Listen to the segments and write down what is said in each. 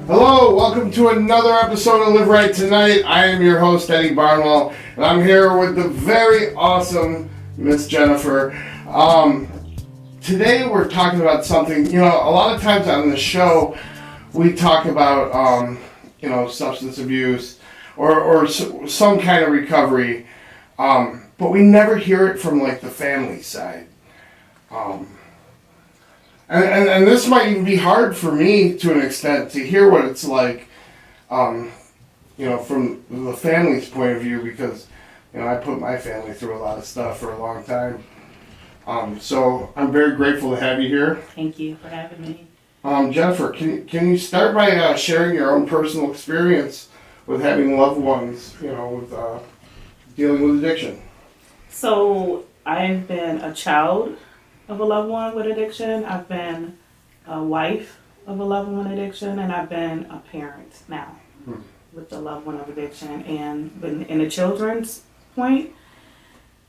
Hello, welcome to another episode of Live Rite Tonight. I am your host, Eddie Barnwell, and I'm here with the very awesome Miss Jeniffer. Today we're talking about something, a lot of times on the show we talk about, substance abuse or some kind of recovery, but we never hear it from like the family side. And this might even be hard for me to an extent to hear what it's like, from the family's point of view, because, I put my family through a lot of stuff for a long time. So I'm very grateful to have you here. Thank you for having me. Jeniffer, can you start by sharing your own personal experience with having loved ones, with dealing with addiction? So I've been a child of a loved one with addiction. I've been a wife of a loved one addiction, and I've been a parent now with the loved one of addiction. And in the children's point,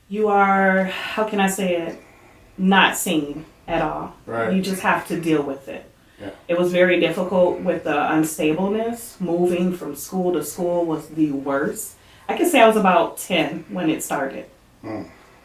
you are, how can I say it, not seen at all. Right. You just have to deal with it. Yeah. It was very difficult with the unstableness. Moving from school to school was the worst. I can say I was about 10 when it started.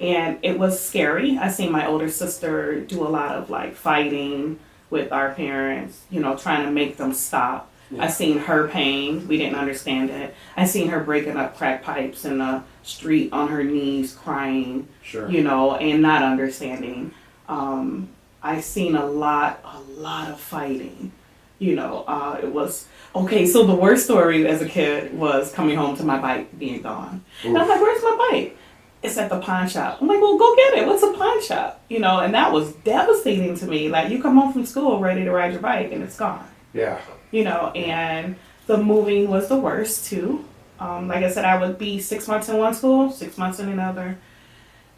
And it was scary. I seen my older sister do a lot of like fighting with our parents, trying to make them stop. Yeah. I seen her pain. We didn't understand it. I seen her breaking up crack pipes in the street on her knees crying, Sure. And not understanding. I seen a lot of fighting. It was, okay, so the worst story as a kid was coming home to my bike being gone. Oof. And I'm like, where's my bike? It's at the pawn shop. I'm like, well, go get it. What's a pawn shop? And that was devastating to me. Like, you come home from school ready to ride your bike and it's gone. Yeah. And the moving was the worst too. Like I said, I would be 6 months in one school, 6 months in another.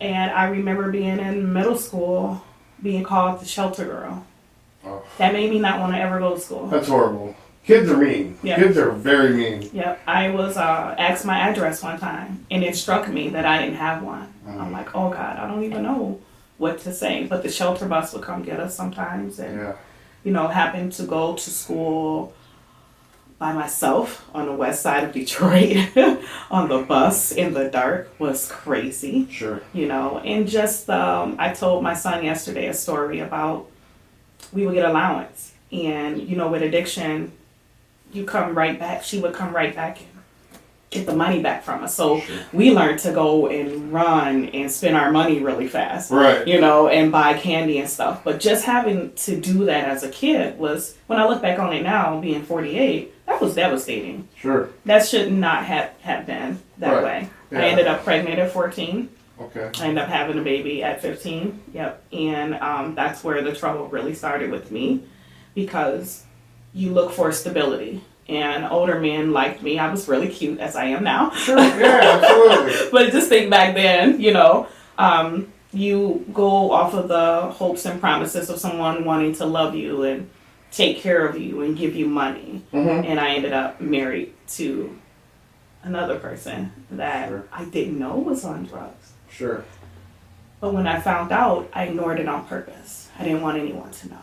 And I remember being in middle school, being called the shelter girl. Oh. That made me not want to ever go to school. That's horrible. Kids are mean. Yep. Kids are very mean. Yep. I was asked my address one time, and it struck me that I didn't have one. I'm like, oh God, I don't even know what to say. But the shelter bus would come get us sometimes, and happened to go to school by myself on the west side of Detroit on the bus in the dark was crazy. Sure. And just I told my son yesterday a story about we would get allowance, and with addiction. You come right back. She would come right back and get the money back from us. So sure. We learned to go and run and spend our money really fast. Right. And buy candy and stuff. But just having to do that as a kid was, when I look back on it now, being 48, that was devastating. Sure. That should not have been that way. Yeah. I ended up pregnant at 14. Okay. I ended up having a baby at 15. Yep. And that's where the trouble really started with me, because you look for stability. And older men liked me. I was really cute, as I am now. Sure, yeah, absolutely. But just think back then, you go off of the hopes and promises of someone wanting to love you and take care of you and give you money. Mm-hmm. And I ended up married to another person that sure. I didn't know was on drugs. Sure. But when I found out, I ignored it on purpose. I didn't want anyone to know.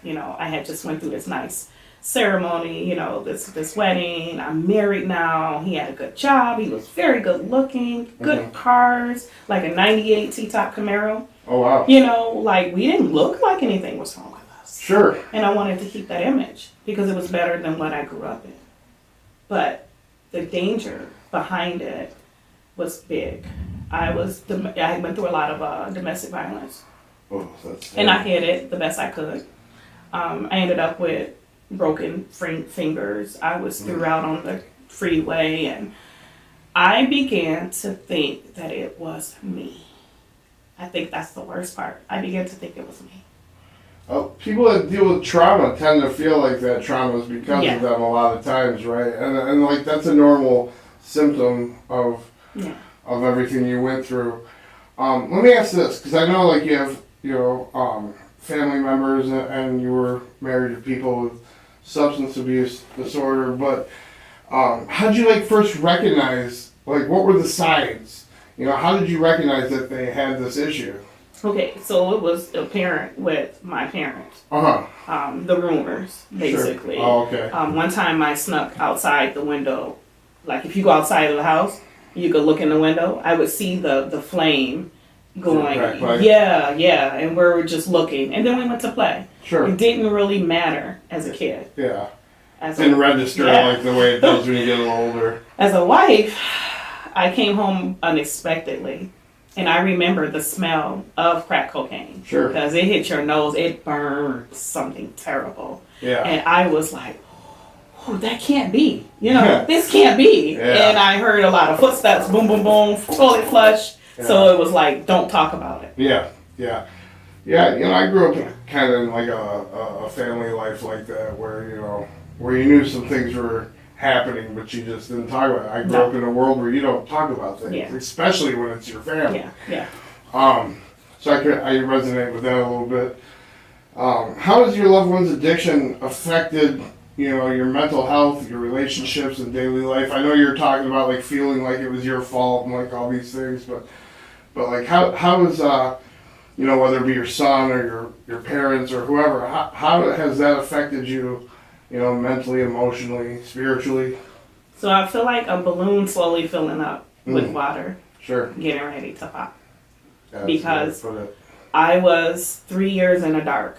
I had just went through this nice ceremony, this wedding. I'm married now. He had a good job. He was very good looking, good cars, like a 98 T-top Camaro. Oh, wow. We didn't look like anything was wrong with us. Sure. And I wanted to keep that image because it was better than what I grew up in. But the danger behind it was big. I went through a lot of domestic violence. Oh, that's and I hid it the best I could. I ended up with broken fingers. I was threw out on the freeway, and I began to think that it was me. I think that's the worst part. I began to think it was me. Oh, people that deal with trauma tend to feel like that trauma is because of them a lot of times, right? And like that's a normal symptom of everything you went through. Let me ask this, because I know like you have family members and you were married to people with substance abuse disorder, but how did you first recognize, what were the signs? How did you recognize that they had this issue? Okay, so it was apparent with my parents. The rumors, basically. Sure. Oh, okay. One time I snuck outside the window. Like if you go outside of the house, you could look in the window. I would see the flame going. Yeah, and we were just looking. And then we went to play. Sure. It didn't really matter as a kid. Yeah. Didn't register like the way it does when you get a little older. As a wife, I came home unexpectedly. And I remember the smell of crack cocaine. Sure. Because it hit your nose. It burned something terrible. Yeah. And I was like, oh, that can't be. This can't be. Yeah. And I heard a lot of footsteps. Boom, boom, boom. Toilet flush. Yeah. So it was like, don't talk about it. Yeah. Yeah. Yeah. I grew up kind of in like a family life like that where, where you knew some things were happening, but you just didn't talk about it. I grew up in a world where you don't talk about things, especially when it's your family. Yeah. So I resonate with that a little bit. How has your loved one's addiction affected, your mental health, your relationships, and daily life? I know you're talking about like feeling like it was your fault and like all these things, but like how is whether it be your son or your parents or whoever, how has that affected you? Mentally, emotionally, spiritually. So I feel like a balloon slowly filling up with water. Sure. Getting ready to pop. Because I was 3 years in the dark.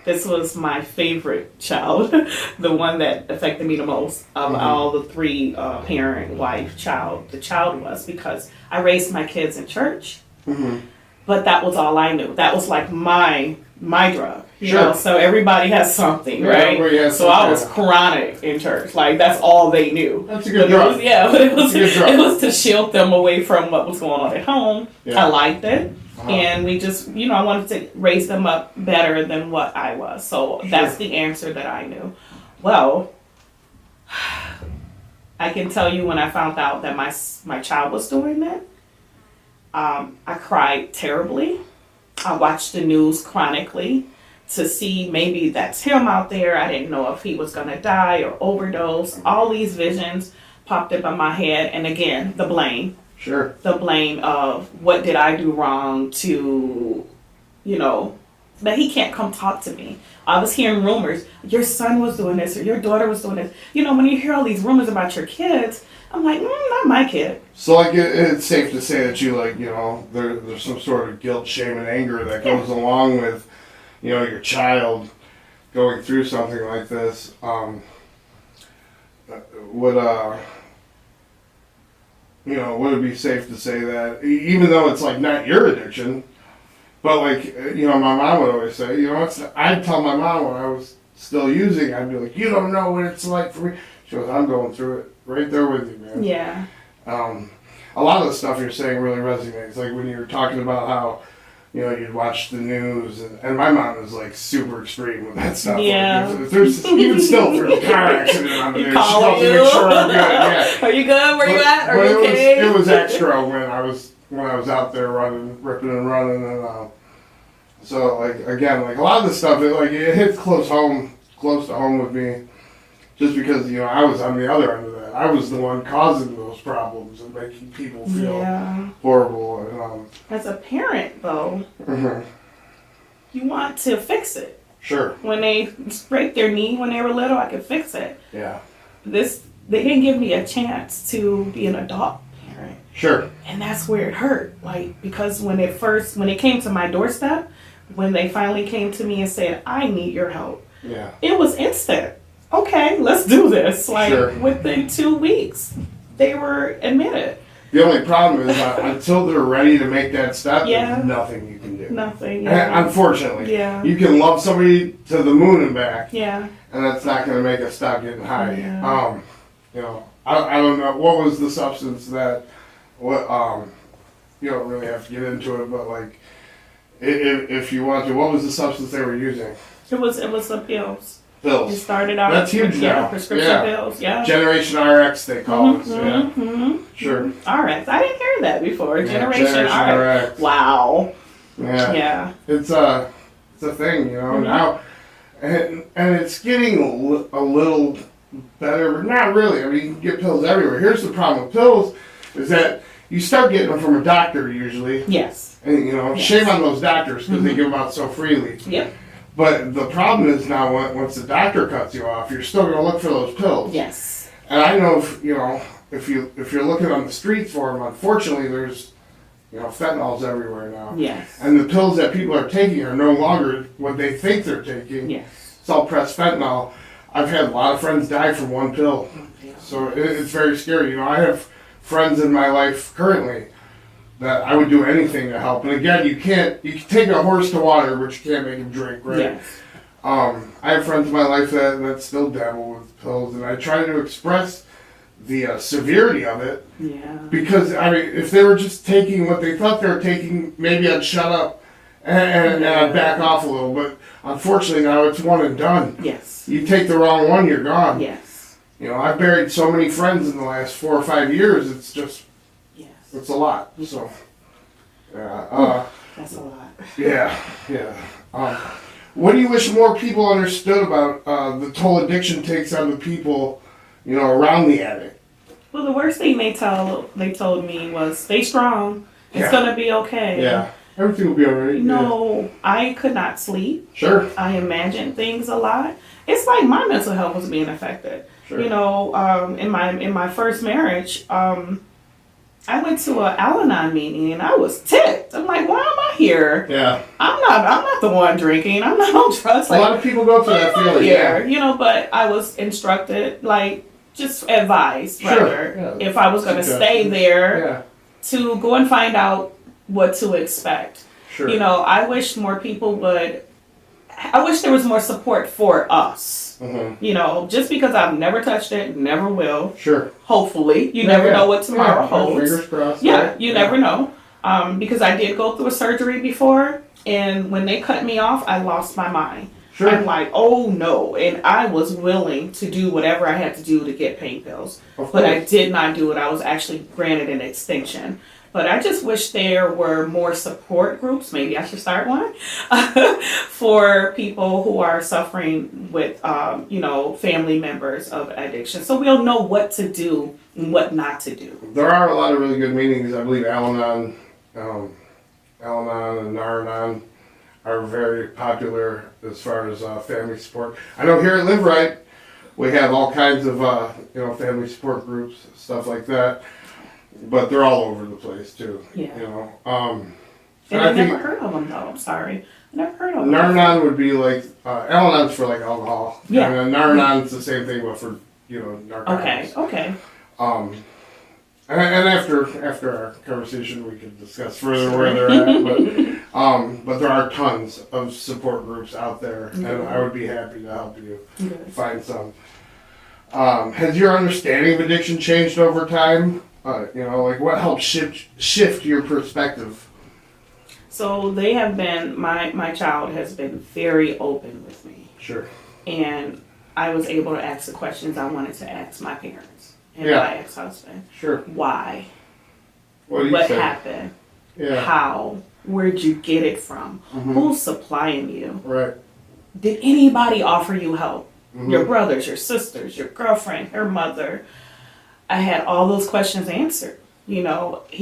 This was my favorite child, the one that affected me the most of all the three parent, wife, child. The child was because I raised my kids in church, but that was all I knew. That was like my drug. So everybody has something, right? So I was chronic in church. Like that's all they knew. That's a good drug. But it was to shield them away from what was going on at home. Yeah. I liked it. And we just, I wanted to raise them up better than what I was. So that's the answer that I knew. Well, I can tell you when I found out that my child was doing that, I cried terribly. I watched the news chronically to see maybe that's him out there. I didn't know if he was going to die or overdose. All these visions popped up in my head. And again, the blame. Sure. The blame of what did I do wrong to, that he can't come talk to me. I was hearing rumors. Your son was doing this or your daughter was doing this. When you hear all these rumors about your kids, I'm like, not my kid. So, like, it's safe to say that you, like, there's some sort of guilt, shame, and anger that goes along with, your child going through something like this. Would it be safe to say that, even though it's, like, not your addiction, but, like, my mom would always say, I'd tell my mom when I was still using, I'd be like, you don't know what it's like for me. She goes, I'm going through it. Right there with you, man. Yeah. A lot of the stuff you're saying really resonates. Like when you were talking about how, you'd watch the news, and my mom is like super extreme with that stuff. Yeah. Like, if there's even still if there's a car accident on the news, she calls to make sure I'm good. Yeah. Are you good? Where you at? Are you okay? It was extra when I was out there ripping and running, and so like again, like a lot of the stuff, it hits close to home with me. Just because, I was on the other end of that. I was the one causing those problems and making people feel horrible. And, as a parent, though, you want to fix it. Sure. When they scraped their knee when they were little, I could fix it. Yeah. They didn't give me a chance to be an adult parent. Sure. And that's where it hurt. Like, because when it came to my doorstep, when they finally came to me and said, I need your help. Yeah. It was instant. Okay, let's do this. Within 2 weeks, they were admitted. The only problem is until they're ready to make that step, there's nothing you can do. Nothing. Yeah. Unfortunately. Yeah. You can love somebody to the moon and back. Yeah. And that's not going to make us stop getting high. Yeah. I don't know what was the substance that. You don't really have to get into it, but like, if you want to, what was the substance they were using? It was the pills. Pills. It started out. That's huge now. Prescription pills. Yeah. Generation RX, they call it. Yeah. Sure. RX. I didn't hear that before. Generation RX. Wow. Yeah. Yeah. It's a thing, now, and it's getting a little better, but not really. I mean, you can get pills everywhere. Here's the problem with pills: is that you start getting them from a doctor usually. Yes. And, shame on those doctors because they give them out so freely. Yep. But the problem is now once the doctor cuts you off, you're still going to look for those pills. Yes. And I know if you're looking on the streets for them, unfortunately there's fentanyl's everywhere now. Yes. And the pills that people are taking are no longer what they think they're taking. Yes. It's all pressed fentanyl. I've had a lot of friends die from one pill. So it's very scary. I have friends in my life currently that I would do anything to help. And again, you can take a horse to water, but you can't make him drink, right? Yes. I have friends in my life that still dabble with pills, and I try to express the severity of it. Yeah. Because, if they were just taking what they thought they were taking, maybe I'd shut up and I'd back off a little. But unfortunately now it's one and done. Yes. You take the wrong one, you're gone. Yes. I've buried so many friends in the last 4 or 5 years, it's just, it's a lot. So, that's a lot. Yeah. What do you wish more people understood about the toll addiction takes on the people, around the addict? Well, the worst thing they told me was stay strong. It's gonna be okay. Yeah. Everything will be alright. No, I could not sleep. Sure. I imagined things a lot. It's like my mental health was being affected. Sure. In my first marriage, I went to an Al-Anon meeting and I was ticked. I'm like, why am I here? Yeah. I'm not the one drinking. I'm not on drugs. A lot of people go through that feeling. Here, but I was instructed, just advised, rather, if I was going to stay there, to go and find out what to expect. Sure. I wish more people would. I wish there was more support for us. Mm-hmm. Just because I've never touched it, never will. Sure. Hopefully. You never know what tomorrow holds. Fingers crossed. Yeah, you never know. Because I did go through a surgery before, and when they cut me off, I lost my mind. Sure. I'm like, oh no. And I was willing to do whatever I had to do to get pain pills. But I did not do it. I was actually granted an extension. But I just wish there were more support groups, maybe I should start one, for people who are suffering with, family members of addiction. So we'll know what to do and what not to do. There are a lot of really good meetings. I believe Al-Anon and Nar-Anon are very popular as far as family support. I know here at Live Right, we have all kinds of, family support groups, stuff like that. But they're all over the place too. Yeah. And I've never heard of them though. I'm sorry. I never heard of them. Nar-Anon would be like Al-Anon's for alcohol. Yeah. And Nar-Anon's the same thing, but for narcotics. Okay. And after our conversation, we can discuss further where they're at. But there are tons of support groups out there, and I would be happy to help you find some. Has your understanding of addiction changed over time? What helped shift your perspective? So they have been, my child has been very open with me. Sure. And I was able to ask the questions I wanted to ask my parents and my ex-husband. Sure. Why? What happened? Yeah. How? Where'd you get it from? Mm-hmm. Who's supplying you? Right. Did anybody offer you help? Mm-hmm. Your brothers, your sisters, your girlfriend, her mother. I had all those questions answered. He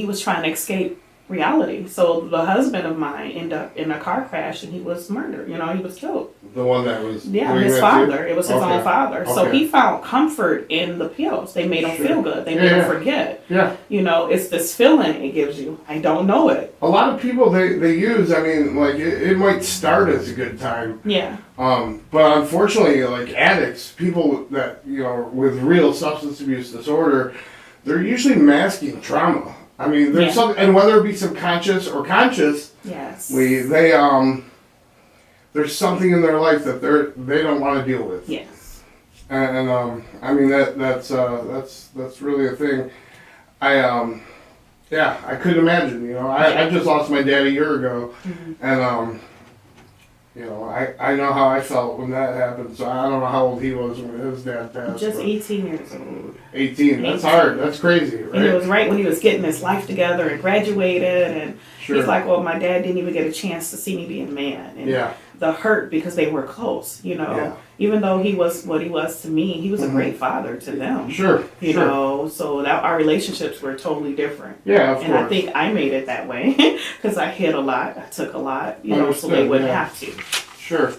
was trying to escape reality. So the husband of mine ended up in a car crash and he was murdered. He was killed. The one that was... Yeah, his father. It was his own father. Okay. So he found comfort in the pills. They made him feel good. They made him forget. Yeah. It's this feeling it gives you. I don't know it. A lot of people, they use, it might start as a good time. Yeah. But unfortunately, addicts, people that, with real substance abuse disorder, they're usually masking trauma. There's some, and whether it be subconscious or conscious, there's something in their life that they don't want to deal with. Yes. And that's really a thing. I couldn't imagine. I just lost my dad a year ago, and I know how I felt when that happened. So I don't know how old he was when his dad passed. Just 18 years old. 18. That's hard. That's crazy, right? And it was right when he was getting his life together and graduated, and he's like, "Well, my dad didn't even get a chance to see me be a man." And the hurt because they were close, you know. Yeah. Even though he was what he was to me, he was a great father to them. Sure. You know, so that our relationships were totally different. Yeah, of and course. I think I made it that way because I hid a lot, I took a lot, you know, so they wouldn't have to. Sure.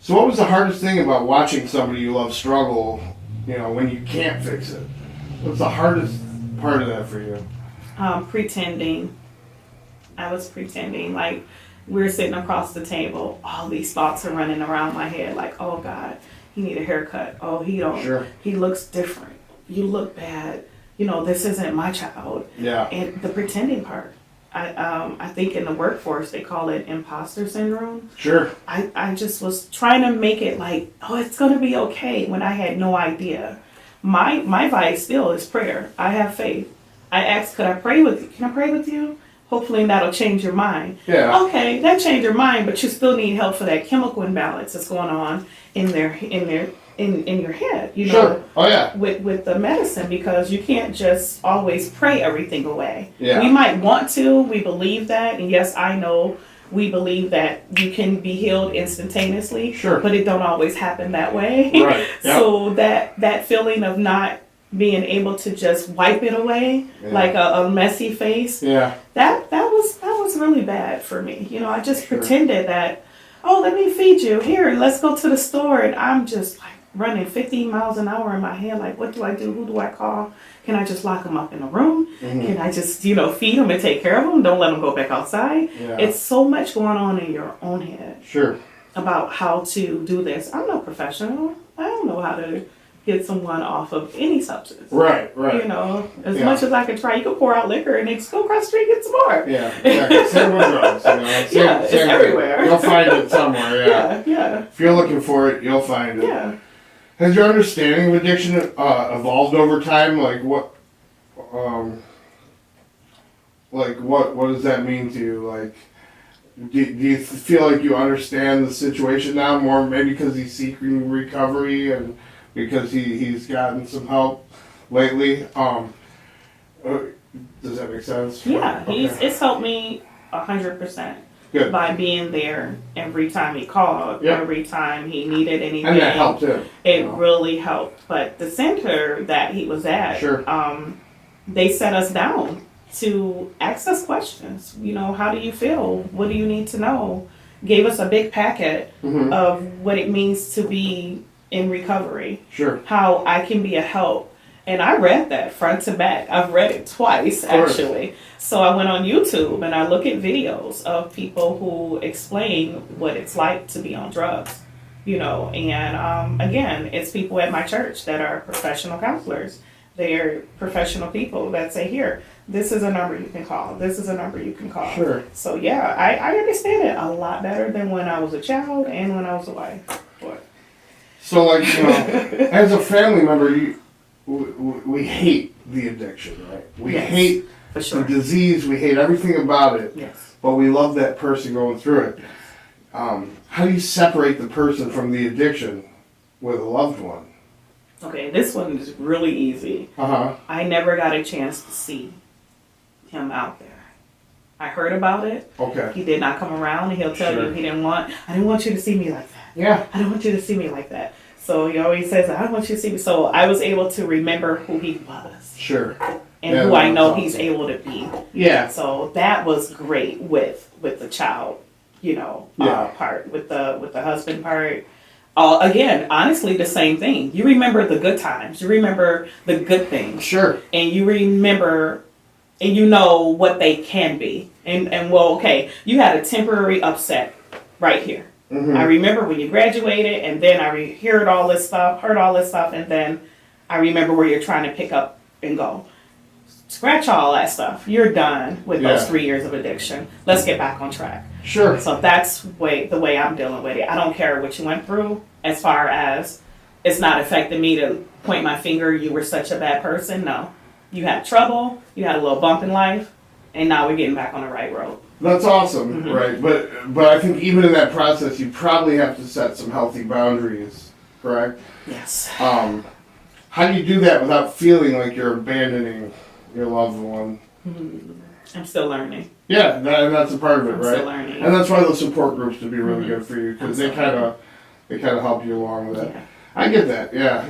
So what was the hardest thing about watching somebody you love struggle, you know, when you can't fix it? What's the hardest part of that for you? Pretending. I was pretending. Like, we're sitting across the table. All these thoughts are running around my head. Like, oh, God, he need a haircut. Oh, he don't. Sure. He looks different. You look bad. You know, this isn't my child. Yeah. And the pretending part. I think in the workforce, they call it imposter syndrome. Sure. I just was trying to make it like, oh, it's going to be okay when I had no idea. My vice still is prayer. I have faith. I asked, could I pray with you? Can I pray with you? Hopefully that'll change your mind. Yeah. Okay, that changed your mind, but you still need help for that chemical imbalance that's going on in your head. You know, sure. Oh yeah. With the medicine, because you can't just always pray everything away. Yeah. We might want to. We believe that, and yes, I know we believe that you can be healed instantaneously. Sure. But it don't always happen that way. Right. Yep. So that feeling of not being able to just wipe it away like a messy face. Yeah. That was really bad for me. You know, I just pretended that, oh, let me feed you here, let's go to the store, and I'm just like running 50 miles an hour in my head. Like, what do I do? Who do I call? Can I just lock them up in a room? Can I just, you know, feed them and take care of them? Don't let them go back outside. Yeah. It's so much going on in your own head. Sure. About how to do this. I'm no professional. I don't know how to get someone off of any substance. Right. You know, as much as I could try, you could pour out liquor and then just go across the street and get some more. Yeah. Same with drugs. You know? It's everywhere. You'll find it somewhere. Yeah. If you're looking for it, you'll find it. Yeah. Has your understanding of addiction evolved over time? Like what does that mean to you? Like, do you feel like you understand the situation now more? Maybe because he's seeking recovery and because he's gotten some help lately. Does that make sense? Yeah, Okay. it's helped me 100%. Good. By being there every time he called, every time he needed anything. And that helped him. It really helped. But the center that he was at, they set us down to ask us questions. You know, how do you feel? What do you need to know? Gave us a big packet of what it means to be in recovery. Sure. How I can be a help. And I read that front to back. I've read it twice, actually. So I went on YouTube and I look at videos of people who explain what it's like to be on drugs, you know. And again, it's people at my church that are professional counselors. They're professional people that say, here, this is a number you can call. This is a number you can call. Sure. So yeah, I understand it a lot better than when I was a child and when I was a wife. So like, you know, as a family member, we hate the addiction, right? We hate the disease. We hate everything about it. Yes. But we love that person going through it. How do you separate the person from the addiction with a loved one? Okay, this one is really easy. I never got a chance to see him out there. I heard about it. Okay. He did not come around, and he'll tell you I didn't want you to see me like that. Yeah. I don't want you to see me like that. So he always says, I don't want you to see me. So I was able to remember who he was. Sure. And who I know he's able to be. Yeah. So that was great with the child, you know, part, with the husband part. Again, honestly, the same thing. You remember the good times. You remember the good things. Sure. And you remember, and you know what they can be. And well, okay, you had a temporary upset right here. I remember when you graduated, and then I heard all this stuff, and then I remember where you're trying to pick up and go. Scratch all that stuff. You're done with those 3 years of addiction. Let's get back on track. Sure. So that's the way I'm dealing with it. I don't care what you went through, as far as it's not affecting me to point my finger, you were such a bad person. No. You had trouble, you had a little bump in life, and now we're getting back on the right road. That's awesome, right? But I think even in that process, you probably have to set some healthy boundaries, correct? Yes. How do you do that without feeling like you're abandoning your loved one? I'm still learning. Yeah, that's a part of it, right? Still learning. And that's why those support groups would be really good for you, because they kind of help you along with that. Yeah. I get that. Yeah,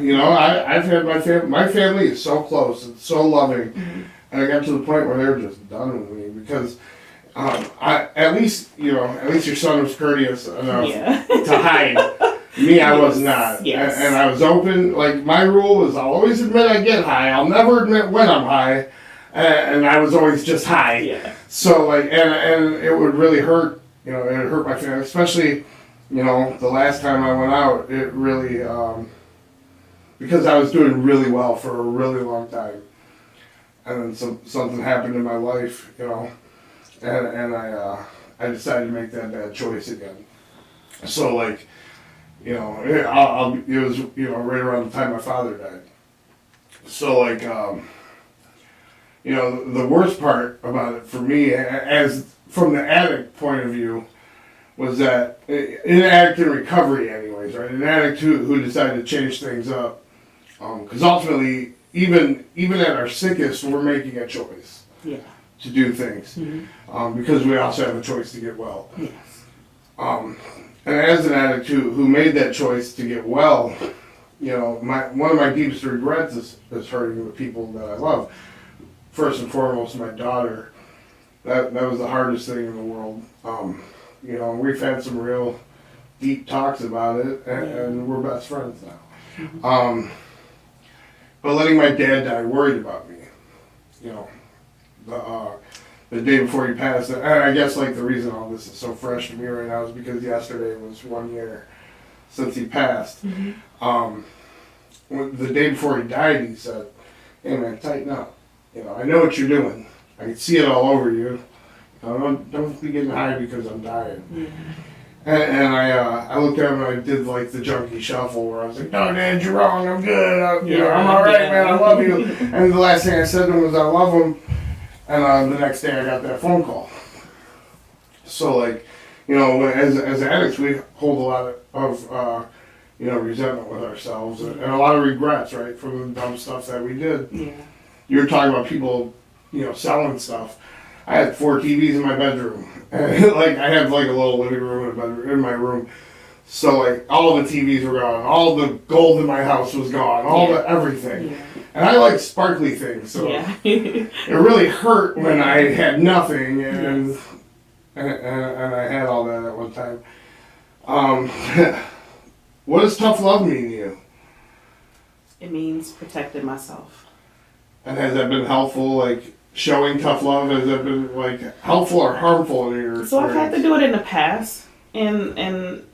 I've had my family is so close and so loving, and I got to the point where they were just done with me because. At least your son was courteous enough to hide. Me, I was not. Yes. And I was open. Like, my rule was I'll always admit I get high. I'll never admit when I'm high. And I was always just high. Yeah. So, like, and it would really hurt, it hurt my family. Especially, the last time I went out, it really, because I was doing really well for a really long time. And then something happened in my life, and I decided to make that bad choice again. So, like, it was, right around the time my father died. So, like, the worst part about it for me, as from the addict point of view, was that an addict in recovery anyways, right? An addict who decided to change things up. Because ultimately, even at our sickest, we're making a choice. Yeah. To do things, because we also have a choice to get well. Yes. And as an addict who made that choice to get well, one of my deepest regrets is hurting the people that I love. First and foremost, my daughter. That was the hardest thing in the world. We've had some real deep talks about it, and we're best friends now. But letting my dad die worried about me. The day before he passed, and I guess like the reason all this is so fresh to me right now is because yesterday was 1 year since he passed. The day before he died, he said, "Hey man, tighten up. I know what you're doing. I can see it all over you. Don't be getting high because I'm dying." And I looked at him and I did like the junkie shuffle where I was like, "No, Dad, you're wrong. I'm good. I'm all right, man. I love you." And the last thing I said to him was, "I love him." And the next day I got that phone call. So, like, as addicts, we hold a lot of resentment with ourselves and a lot of regrets, right, for the dumb stuff that we did. Yeah. You were talking about people, selling stuff. I had 4 TVs in my bedroom. And, like, I had, like, a little living room and a bedroom in my room. So, like, all the TVs were gone. All the gold in my house was gone. The everything. Yeah. And I like sparkly things, so it really hurt when I had nothing, and I had all that at one time. What does tough love mean to you? It means protecting myself. And has that been helpful, like showing tough love? Has that been like helpful or harmful in your experience? So I've had to do it in the past, and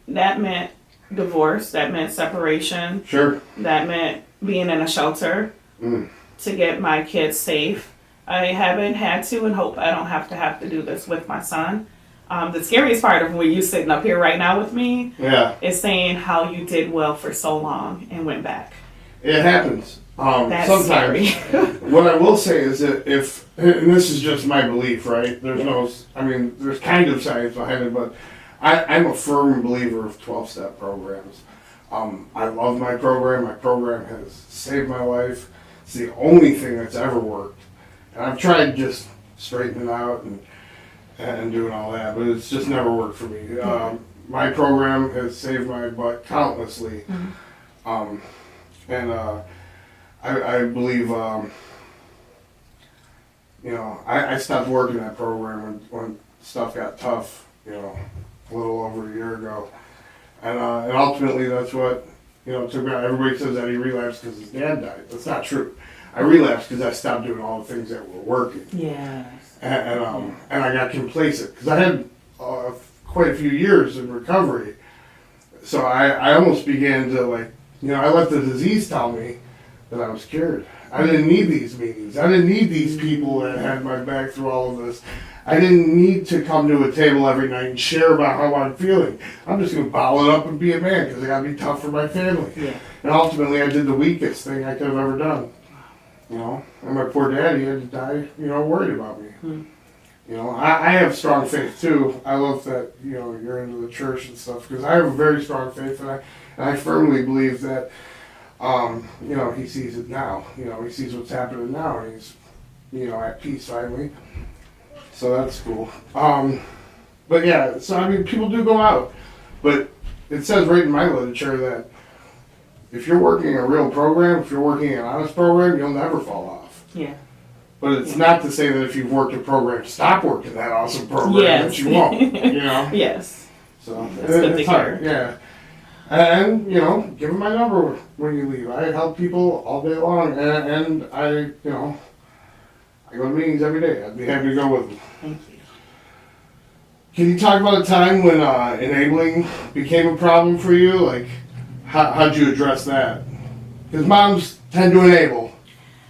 that meant divorce, that meant separation. Sure. That meant being in a shelter. To get my kids safe. I haven't had to and hope I don't have to do this with my son. The scariest part of when you sitting up here right now with me is saying how you did well for so long and went back. It happens. That's sometimes. Scary. What I will say is that and this is just my belief, right? There's kind of science behind it, but I'm a firm believer of 12-step programs. I love my program. My program has saved my life. It's the only thing that's ever worked. And I've tried just straightening out and doing all that, but it's just never worked for me. My program has saved my butt countlessly. I believe, I stopped working that program when stuff got tough, a little over a year ago. And ultimately that's what, took me out. Everybody says that he relapsed because his dad died. That's not true. I relapsed because I stopped doing all the things that were working. Yes. And I got complacent because I had quite a few years in recovery. So I almost began to I let the disease tell me that I was cured. I didn't need these meetings. I didn't need these people that had my back through all of this. I didn't need to come to a table every night and share about how I'm feeling. I'm just going to bottle it up and be a man because I got to be tough for my family. Yeah. And ultimately, I did the weakest thing I could have ever done. And my poor daddy had to die, worried about me. I have strong faith too. I love that, you're into the church and stuff because I have a very strong faith and I firmly believe that, he sees it now. He sees what's happening now and he's, at peace finally. So that's cool. But yeah, so I mean, people do go out, but it says right in my literature that if you're working a real program, if you're working an honest program, you'll never fall off. Yeah. But it's not to say that if you've worked a program, stop working that awesome program that you won't. You know. Yes. So that's good to hard. hear. Yeah. And you know, give them my number when you leave. I help people all day long, and I, you know, I go to meetings every day. I'd be happy to go with them. Thank you. Can you talk about a time when enabling became a problem for you? Like, how'd you address that? Because moms tend to enable.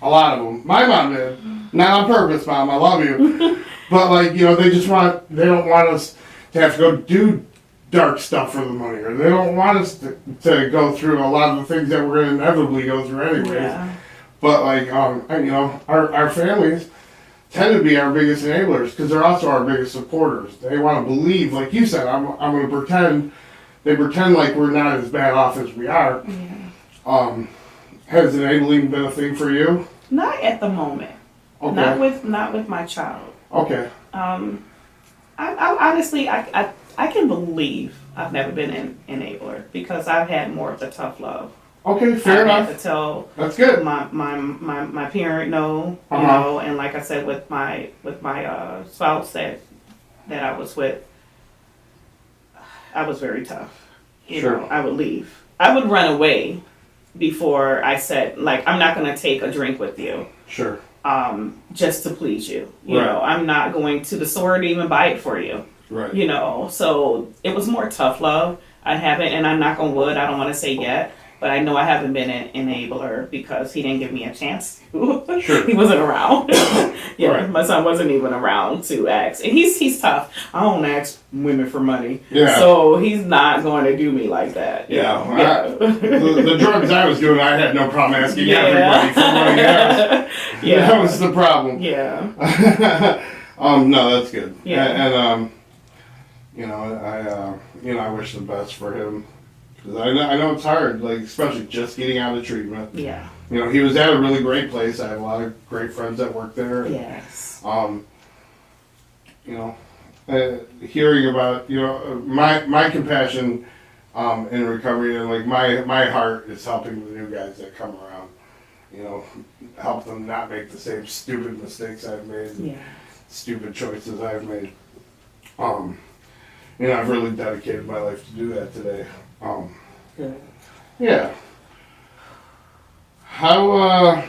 A lot of them. My mom did. Not on purpose, Mom. I love you. But, like, you know, they don't want us to have to go do dark stuff for the money. Or they don't want us to go through a lot of the things that we're going to inevitably go through anyways. Yeah. But, like, you know, our families tend to be our biggest enablers because they're also our biggest supporters. They want to believe, like you said, I'm going to pretend. They pretend like we're not as bad off as we are. Yeah. Has enabling been a thing for you? Not at the moment. Okay. Not with my child. Okay. I honestly I can believe I've never been an enabler because I've had more of the tough love. Okay, fair enough. I had to tell that's good. My parent no, you Uh-huh. know, and like I said with my spouse that I was with, I was very tough. You Sure. know, I would leave. I would run away before I said, like, I'm not going to take a drink with you. Sure. Just to please you. You Right. know, I'm not going to the store to even buy it for you. Right. You know, so it was more tough love. I haven't, and I'm knock on wood, I don't want to say yet, but I know I haven't been an enabler because he didn't give me a chance to. Sure. He wasn't around. Yeah, Right. my son wasn't even around to ask. And he's tough. I don't ask women for money. Yeah. So he's not going to do me like that. Yeah. Yeah. The drugs I was doing, I had no problem asking Yeah. everybody for money. Yeah. That was the problem. Yeah. No, that's good. Yeah. And you know, I wish the best for him. Because I know it's hard, like, especially just getting out of treatment. Yeah. You know, he was at a really great place. I have a lot of great friends that work there. Yes. You know, hearing about, you know, my compassion in recovery and, like, my heart is helping the new guys that come around. You know, help them not make the same stupid mistakes I've made. Yeah. Stupid choices I've made. You know, I've really dedicated my life to do that today. Good. Yeah. How,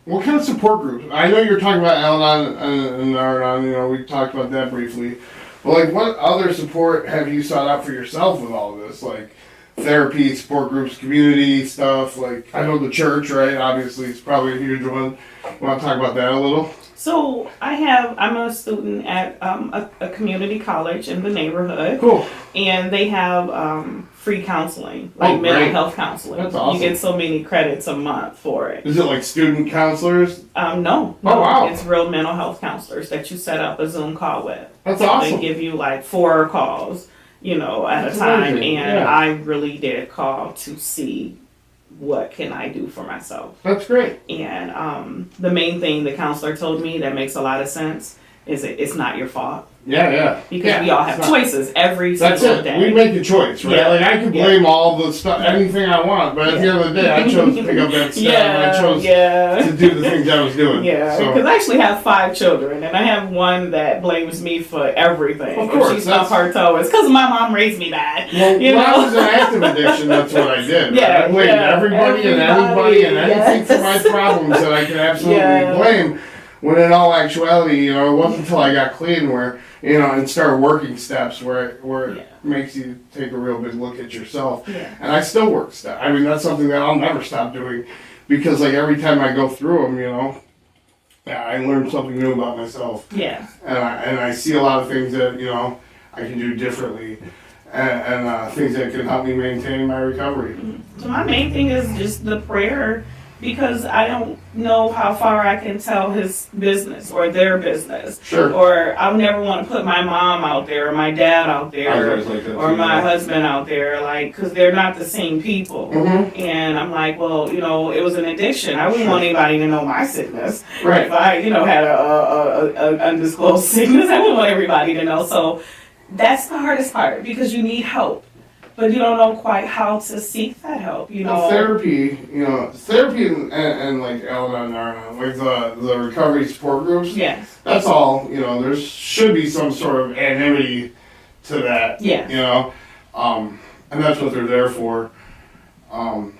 what kind of support groups? I know you're talking about Al-Anon and Nar-Anon, you know, we talked about that briefly. But, like, what other support have you sought out for yourself with all of this? Like, therapy, support groups, community stuff, like, I know the church, right? Obviously, it's probably a huge one. Want to talk about that a little? So I'm a student at a community college in the neighborhood. Cool. And they have free counseling, like mental great. health counseling. That's awesome. You get so many credits a month for it. Is it like student counselors? No. Oh, wow. It's real mental health counselors that you set up a Zoom call with. That's awesome. They give you like 4 calls, you know, at That's a time. amazing. And Yeah. I really did call to see what can I do for myself. That's great. And the main thing the counselor told me that makes a lot of sense is it's not your fault. Yeah. Because we all have choices every That's single it. day. We make a choice, right? Yeah. Like, I can blame all the stuff, anything I want, but at the end of the day, I chose to pick up that stuff and I chose to do the things I was doing. Yeah, So, because I actually have 5 children, and I have one that blames me for everything. Of course, If she stubbed her toe, it's because my mom raised me bad. well, you when I know? was in active addiction, that's what I did. Yeah, I blamed everybody and anybody and anything for my problems that I could absolutely blame. When in all actuality, you know, it wasn't until I got clean where, you know, and started working steps where it makes you take a real big look at yourself. Yeah. And I still work steps. I mean, that's something that I'll never stop doing because, like, every time I go through them, you know, I learn something new about myself. Yeah. And I see a lot of things that, you know, I can do differently and things that can help me maintain my recovery. So my main thing is just the prayer because I don't know how far I can tell his business or their business. Sure. Or I would never want to put my mom out there or my dad out there or my husband out there, like, because they're not the same people. And I'm like, well, you know, it was an addiction. I wouldn't want anybody to know my sickness. Right. If I, you know, had a undisclosed sickness, I wouldn't want everybody to know. So that's the hardest part, because you need help. But you don't know quite how to seek that help, you know. Well, therapy and like Al-Anon, like the recovery support groups. Yes. That's all, you know, there should be some sort of anonymity to that. Yes. You know, and that's what they're there for. You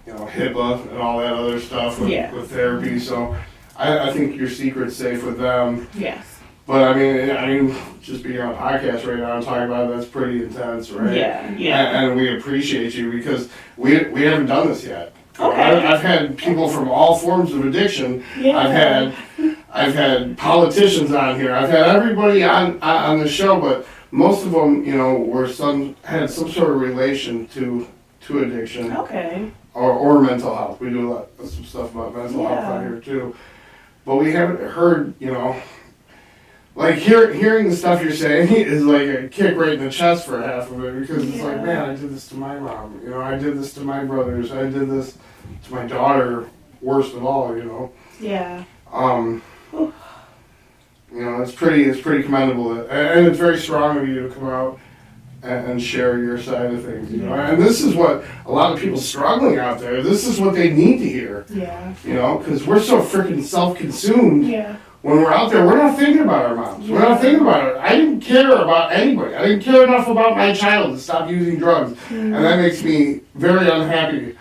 know, HIPAA and all that other stuff with therapy. So I think your secret's safe with them. Yes. But I mean, just being on a podcast right now and talking about it, that's pretty intense, right? Yeah. And we appreciate you, because we haven't done this yet. Okay. I've had people from all forms of addiction. Yeah. I've had politicians on here. I've had everybody on the show, but most of them, you know, had some sort of relation to addiction. Okay. Or mental health. We do some stuff about mental health on here too. But we haven't heard, you know. Like, hearing the stuff you're saying is like a kick right in the chest for half of it, because it's like, man, I did this to my mom, you know, I did this to my brothers, I did this to my daughter, worst of all, you know. Yeah. You know, it's pretty commendable, and it's very strong of you to come out and share your side of things, you know. And this is what a lot of people struggling out there, this is what they need to hear. Yeah. You know, because we're so freaking self-consumed. Yeah. When we're out there, we're not thinking about our moms. We're not thinking about it. I didn't care about anybody. I didn't care enough about my child to stop using drugs. And that makes me very unhappy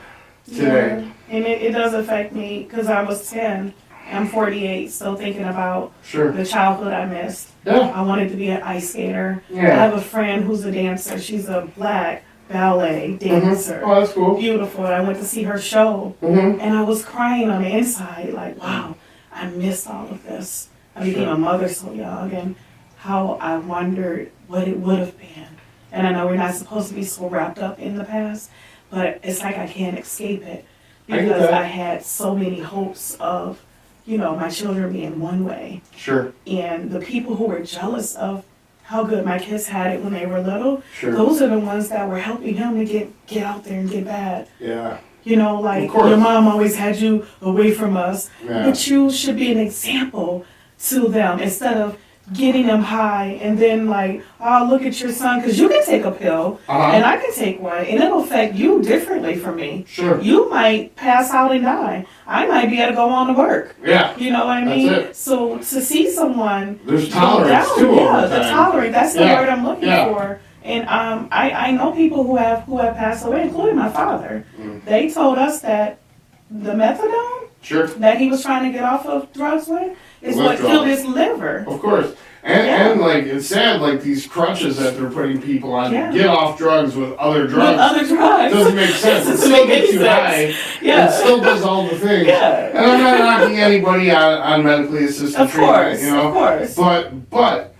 today. Yeah. And it does affect me, because I was 10. I'm 48, still thinking about the childhood I missed. Yeah. I wanted to be an ice skater. Yeah. I have a friend who's a dancer. She's a black ballet dancer. Oh, that's cool. Beautiful. I went to see her show, and I was crying on the inside, like, wow. I missed all of this. I became a mother so young, and how I wondered what it would have been. And I know we're not supposed to be so wrapped up in the past, but it's like I can't escape it, because I had so many hopes of, you know, my children being one way. Sure. And the people who were jealous of how good my kids had it when they were little, sure. Those are the ones that were helping him to get out there and get bad. Yeah. You know, like, your mom always had you away from us, but you should be an example to them, instead of getting them high and then like, oh, look at your son, because you can take a pill and I can take one, and it'll affect you differently from me. Sure. You might pass out and die. I might be able to go on to work. Yeah. You know what I mean? That's it. So to see someone, there's tolerance too. Yeah, the tolerance. That's the word I'm looking for. And I know people who have passed away, including my father. They told us that the methadone that he was trying to get off of drugs with is what killed his liver. Of course. And like, it's sad, like these crutches that they're putting people on to get off drugs with other drugs. With other drugs. Doesn't make sense. It still gets you high. Yeah. It still does all the things. Yeah. And I'm not knocking anybody on medically assisted treatment, you know. Of course. But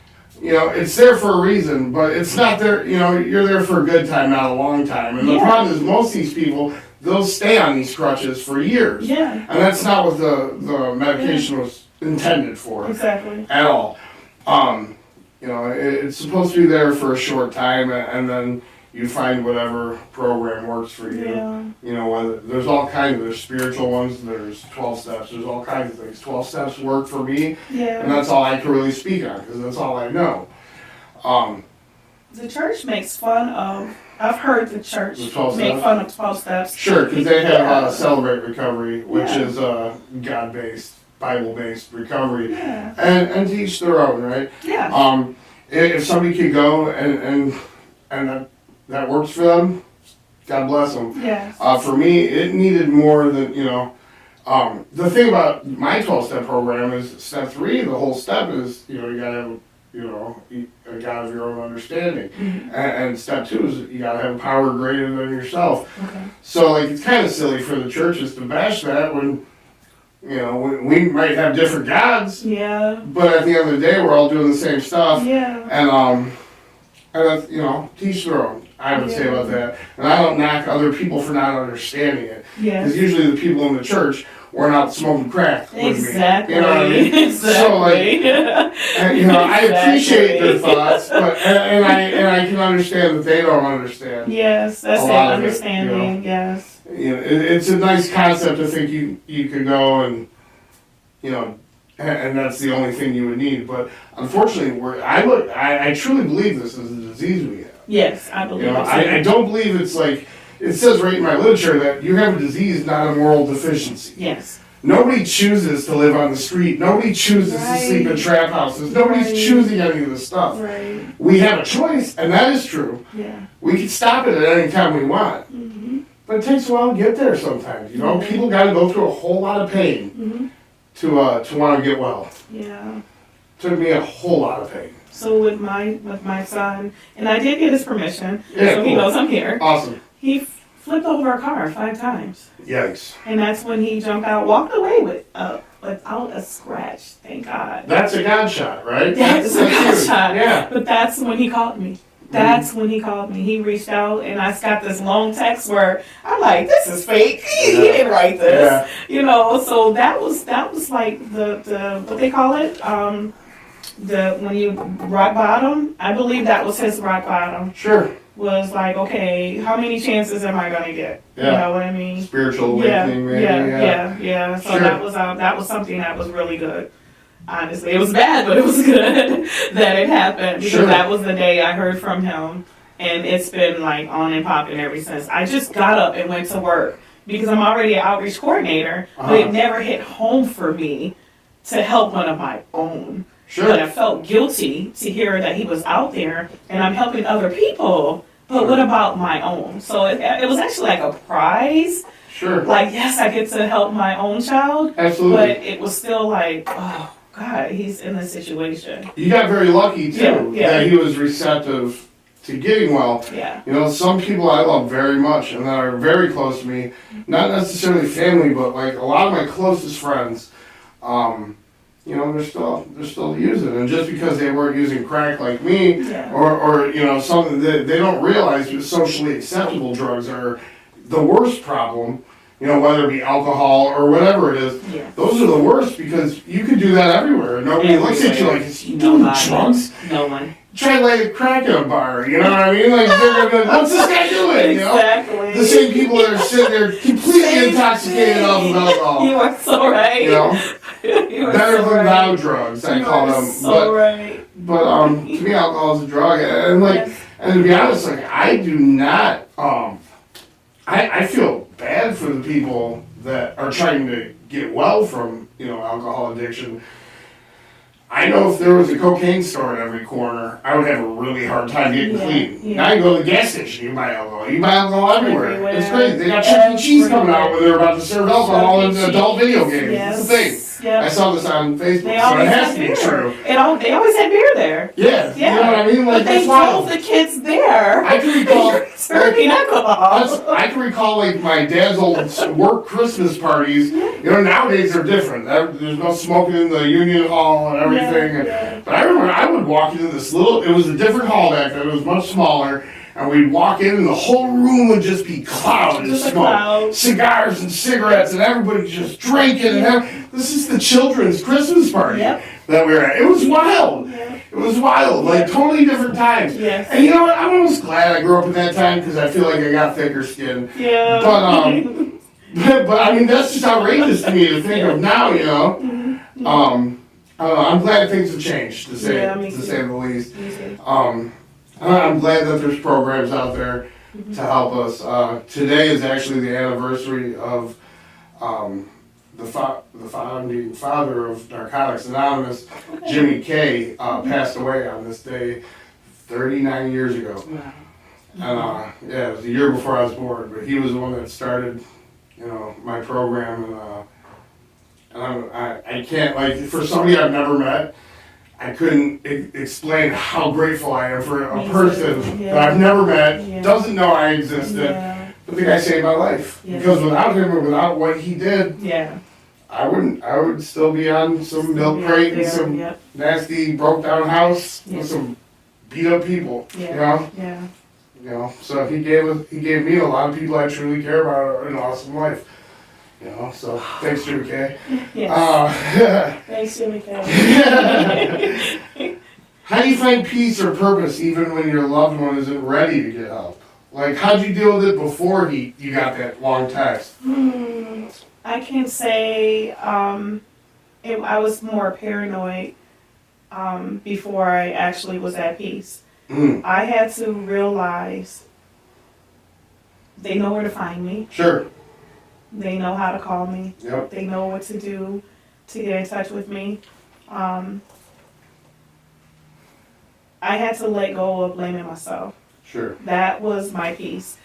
you know, it's there for a reason, but it's not there, you know, you're there for a good time, not a long time. And the problem is, most of these people, they'll stay on these crutches for years. Yeah. And that's not what the medication was intended for. Exactly. At all. You know, it's supposed to be there for a short time, and then you find whatever program works for you. Yeah. You know, there's all kinds of, there's spiritual ones, there's 12 steps, there's all kinds of things. 12 steps work for me, and that's all I can really speak on, because that's all I know. The church makes fun of, I've heard the church make fun of 12 steps. Sure, because they have Celebrate Recovery, which is God-based, Bible-based recovery, and to each their own, right? Yeah. If somebody could go and that works for them, God bless them. Yes. For me, it needed more than, you know, the thing about my 12-step program is step 3, the whole step is, you know, you gotta have, you know, a God of your own understanding. And step 2 is you gotta have a power greater than yourself. Okay. So, like, it's kind of silly for the churches to bash that when, you know, we might have different gods. Yeah. But at the end of the day, we're all doing the same stuff. Yeah. And that's, you know, teach their own. I would say about that. And I don't knock other people for not understanding it. Yes. Because usually the people in the church weren't out smoking crack with Exactly. me. You know what I mean? Exactly. So like, and, you know, I appreciate their thoughts, but and I can understand that they don't understand. Yes, that's it. Understanding. It, you know? Yes. You know, it's a nice concept to think you could go and, you know, and that's the only thing you would need. But unfortunately, I truly believe this is a disease we have. Yes, I believe You know, it. I don't believe it's like, it says right in my literature that you have a disease, not a moral deficiency. Yes. Nobody chooses to live on the street. Nobody chooses to sleep in trap houses. Nobody's choosing any of this stuff. Right. We have a choice, and that is true. Yeah. We can stop it at any time we want. Mm-hmm. But it takes a while to get there sometimes. You know, people got to go through a whole lot of pain to want to get well. Yeah. Took me a whole lot of pain. So with my son, and I did get his permission, Yeah, so he knows I'm here. Awesome. He flipped over a car 5 times. Yikes. And that's when he jumped out, walked away without a scratch. Thank God. That's a God shot, right? That's a God shot. Yeah. But that's when he called me. That's when he called me. He reached out, and I got this long text where I'm like, "This is fake. He didn't write this." Yeah. You know. So that was like the what they call it. When you rock bottom. I believe that was his rock bottom. Sure. Was like, okay, how many chances am I gonna get? Yeah. You know what I mean? Spiritual awakening, maybe. Yeah. So Sure. that was something that was really good. Honestly, it was bad, but it was good that it happened because that was the day I heard from him, and it's been like on and popping ever since. I just got up and went to work because I'm already an outreach coordinator, but it never hit home for me to help one of my own. Sure. But I felt guilty to hear that he was out there and I'm helping other people. But what about my own? So it was actually like a prize. Sure. Like, yes, I get to help my own child. Absolutely. But it was still like, oh, God, he's in this situation. You got very lucky, too, Yeah. that he was receptive to getting well. Yeah. You know, some people I love very much and that are very close to me, not necessarily family, but like a lot of my closest friends, you know, they're still using, and just because they weren't using crack like me, or you know, something that they don't realize socially acceptable drugs are the worst problem. You know, whether it be alcohol or whatever it is, those are the worst because you could do that everywhere. Nobody looks at you like, is he doing drugs? No one. Try to lay a crack in a bar, you know what I mean? Like, they're gonna be like, what's this guy doing? You know? Exactly. The same people that are sitting there completely intoxicated off of alcohol. You are so right. You know? You are Better so than right. thou drugs, I call them. So right. But to me, alcohol is a drug, and like, and to be honest, like, I do not. I feel bad for the people that are trying to get well from, you know, alcohol addiction. I know if there was a cocaine store at every corner, I would have a really hard time getting clean. Yeah. Now you go to the gas station, you buy alcohol. You buy alcohol everywhere. It's crazy. They got Chuck E. Cheese coming out when they're about to serve alcohol in adult video games. Yes. It's the thing. Yep. I saw this on Facebook, They so it always has had to be beer. true. They always had beer there. Yeah. You know what I mean? Like, but they that's wild. drove the kids there. I can recall serving alcohol. I can recall like my dad's old work Christmas parties. You know, nowadays they're different. There's no smoking in the Union Hall and everything. Yeah. But I remember I would walk into this little. It was a different hall back then. It was much smaller. And we'd walk in, and the whole room would just be clouded with smoke, cigars and cigarettes, and everybody just drinking. And this is the children's Christmas party that we were at. It was wild. It was wild, like totally different times. Yes. And you know what? I'm almost glad I grew up in that time because I feel like I got thicker skin. Yeah. But I mean, that's just outrageous to me to think of now. You know. I'm glad things have changed to say the least. I'm glad that there's programs out there to help us. Today is actually the anniversary of the founding father of Narcotics Anonymous, Jimmy K, passed away on this day 39 years ago. Wow. And it was the year before I was born, but he was the one that started, you know, my program, and I can't, like, for somebody I've never met, I couldn't explain how grateful I am for a person that I've never met, doesn't know I existed, but the guy saved my life. Because without him or without what he did, I would still be on some milk crate in some nasty broke down house with some beat up people. You know? You know, so he gave me a lot of people I truly care about an awesome life. You know, so thanks, Jimmy K. Yes. Thanks, Jimmy K. How do you find peace or purpose even when your loved one isn't ready to get help? Like, how'd you deal with it before you got that long text? I can say I was more paranoid before I actually was at peace. I had to realize they know where to find me. Sure. They know how to call me. Yep. They know what to do to get in touch with me. I had to let go of blaming myself. Sure. That was my peace.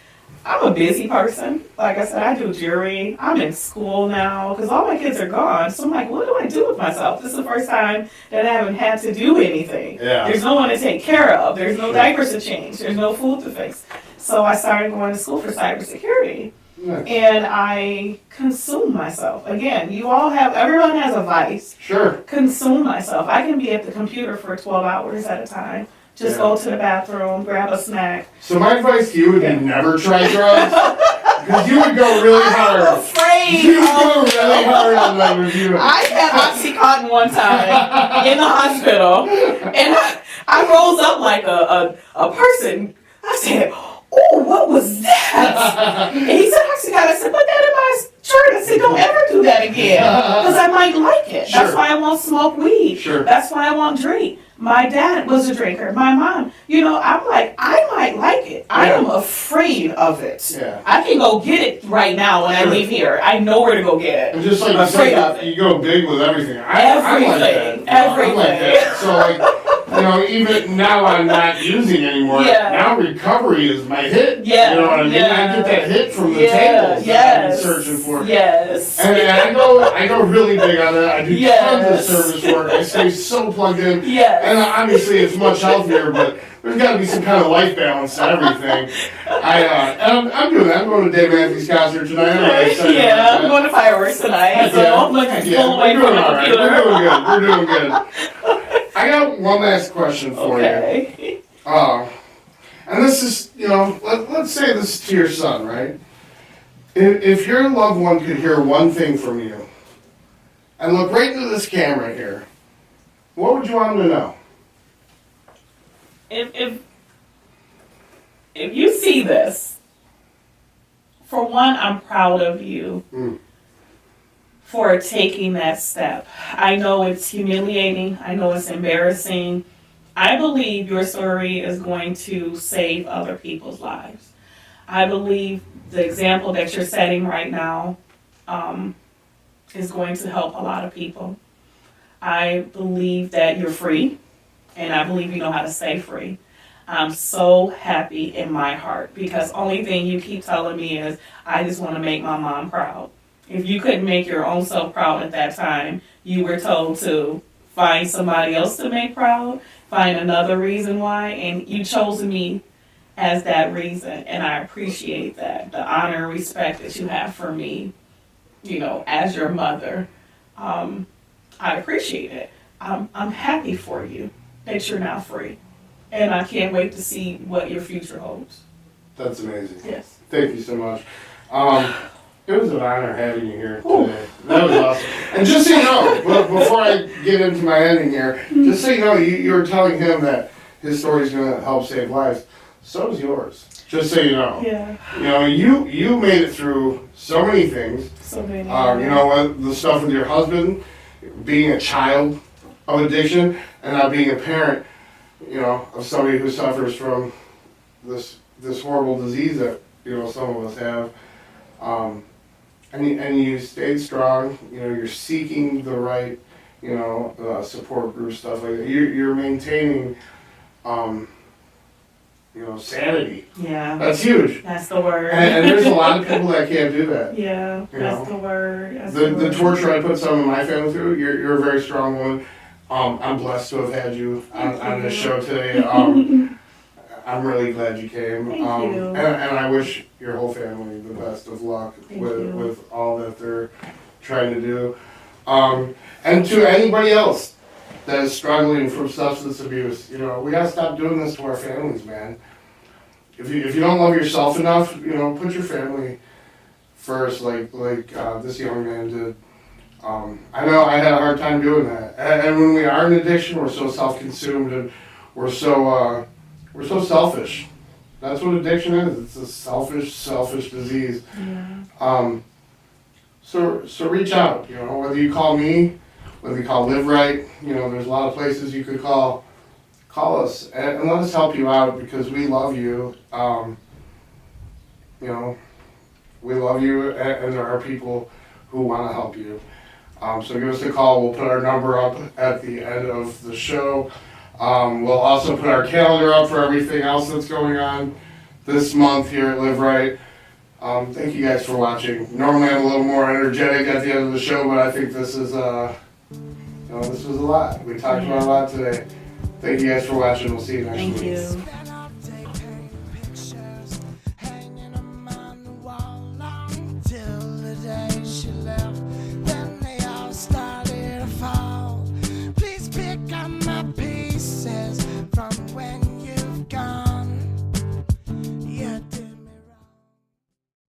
I'm a busy person. Like I said, I do jewelry. I'm in school now because all my kids are gone. So I'm like, what do I do with myself? This is the first time that I haven't had to do anything. Yeah. There's no one to take care of. There's no diapers to change. There's no food to fix. So I started going to school for cybersecurity. Nice. And I consume myself. Again, everyone has a vice. Sure. Consume myself. I can be at the computer for 12 hours at a time. Just go to the bathroom, grab a snack. So my advice to you would be never try drugs. Because you would go really hard. I'm afraid. You would go really hard on that review. I had Oxycontin one time in the hospital. And I rose up like a person. I said, oh, what was that? And he said, Oxycontin. I said, put that in my shirt. I said, don't ever do that again. Because I might like it. Sure. That's why I won't smoke weed. Sure. That's why I won't drink. My dad was a drinker. My mom, I'm like, I might like it. I am afraid of it. Yeah. I can go get it right now when I leave here. I know where to go get it. And just like I'm afraid of it. You go big with everything. Everything. I like that. Everything. I like that. So like, even now I'm not using anymore. Yeah. Now recovery is my hit. Yeah. You know what I mean? Yeah. I get that hit from the tables that I've been searching for. Yes. And I go really big on that. I do tons of service work. I stay so plugged in. Yes. And obviously it's much healthier, but there's got to be some kind of life balance to everything. I'm doing that. I'm going to Dave Matthews concert tonight. I'm going to fireworks tonight. So I'm looking full away from the computer. We're doing good. I got one last question for you. And this is, let's say this is to your son, right? If your loved one could hear one thing from you, and look right into this camera here, what would you want him to know? If you see this, for one, I'm proud of you for taking that step. I know it's humiliating. I know it's embarrassing. I believe your story is going to save other people's lives. I believe the example that you're setting right now is going to help a lot of people. I believe that you're free, and I believe you know how to stay free. I'm so happy in my heart because only thing you keep telling me is I just want to make my mom proud. If you couldn't make your own self proud at that time, you were told to find somebody else to make proud, find another reason why, and you chose me as that reason, and I appreciate that. The honor and respect that you have for me, as your mother. I appreciate it. I'm happy for you that you're now free. And I can't wait to see what your future holds. That's amazing. Yes. Thank you so much. It was an honor having you here today. That was awesome. And just so you know, before I get into my ending here, just so you know, you were telling him that his story is going to help save lives. So is yours. Just so you know. Yeah. You made it through so many things. So many. The stuff with your husband, being a child of addiction, and now being a parent, of somebody who suffers from this horrible disease that, some of us have. And you stayed strong. You're seeking the right, support group stuff like that. You're maintaining, sanity. Yeah. That's huge. That's the word. And there's a lot of people that can't do that. Yeah, that's the word. The torture I put some of my family through, you're a very strong woman. I'm blessed to have had you on this show today. I'm really glad you came. Thank you. And I wish your whole family the best of luck with all that they're trying to do. And to anybody else that is struggling from substance abuse, we gotta stop doing this to our families, man. if you don't love yourself enough, put your family first, like this young man did. I know I had a hard time doing that, and when we are in addiction, we're so self-consumed and we're so selfish. That's what addiction is. It's a selfish disease. Yeah. So reach out. Whether you call me, whether you call Live Right, there's a lot of places you could call. Call us and let us help you out because we love you. We love you, and there are people who want to help you. So give us a call. We'll put our number up at the end of the show. We'll also put our calendar up for everything else that's going on this month here at Live Right. Thank you guys for watching. Normally I'm a little more energetic at the end of the show, but I think this is this was a lot. We talked about a lot today. Thank you guys for watching. We'll see you next week. Thank you.